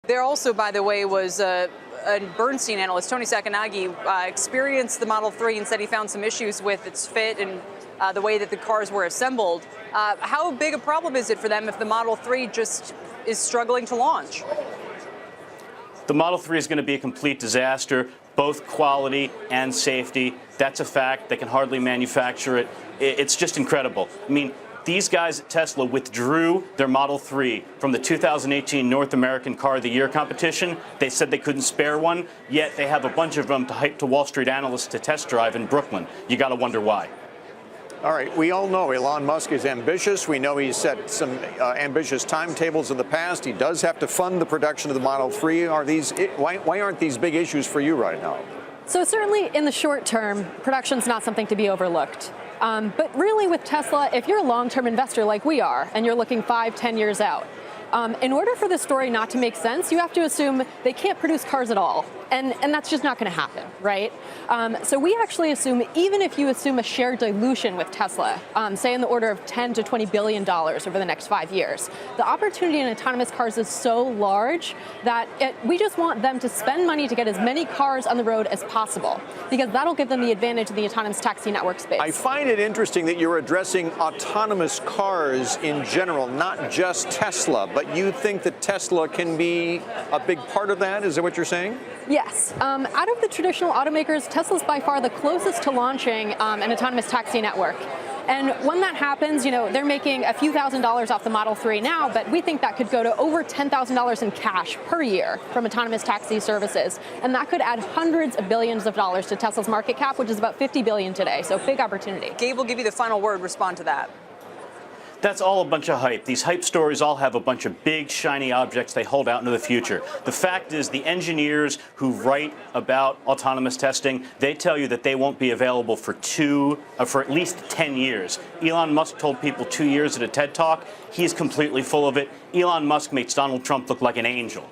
There also, by the way, was a Bernstein analyst, Tony Sacconaghi, experienced the Model 3 and said he found some issues with its fit and the way that the cars were assembled. How big a problem is it for them if the Model 3 just is struggling to launch? The Model 3 is going to be a complete disaster, both quality and safety. That's a fact. They can hardly manufacture it. It's just incredible. I mean, these guys at Tesla withdrew their Model 3 from the 2018 North American Car of the Year competition. They said they couldn't spare one, yet they have a bunch of them to hype to Wall Street analysts to test drive in Brooklyn. You got to wonder why. All right, we all know Elon Musk is ambitious. We know he's set some ambitious timetables in the past. He does have to fund the production of the Model 3. Why aren't these big issues for you right now? So certainly in the short term, production's not something to be overlooked. But really with Tesla, if you're a long-term investor like we are, and you're looking 5-10 years out, in order for the story not to make sense, you have to assume they can't produce cars at all. And that's just not going to happen, right? So we actually assume, even if you assume a share dilution with Tesla, say in the order of $10 to $20 billion over the next 5 years, the opportunity in autonomous cars is so large that we just want them to spend money to get as many cars on the road as possible, because that'll give them the advantage in the autonomous taxi network space. I find it interesting that you're addressing autonomous cars in general, not just Tesla, but you think that Tesla can be a big part of that? Is that what you're saying? Yes. Out of the traditional automakers, Tesla's by far the closest to launching an autonomous taxi network. And when that happens, you know, they're making a few $1,000s off the Model 3 now, but we think that could go to over $10,000 in cash per year from autonomous taxi services. And that could add hundreds of billions of dollars to Tesla's market cap, which is about $50 billion today. So big opportunity. Gabe will give you the final word. Respond to that. That's all a bunch of hype. These hype stories all have a bunch of big, shiny objects they hold out into the future. The fact is, the engineers who write about autonomous testing, they tell you that they won't be available for at least 10 years. Elon Musk told people 2 years at a TED Talk. He's completely full of it. Elon Musk makes Donald Trump look like an angel.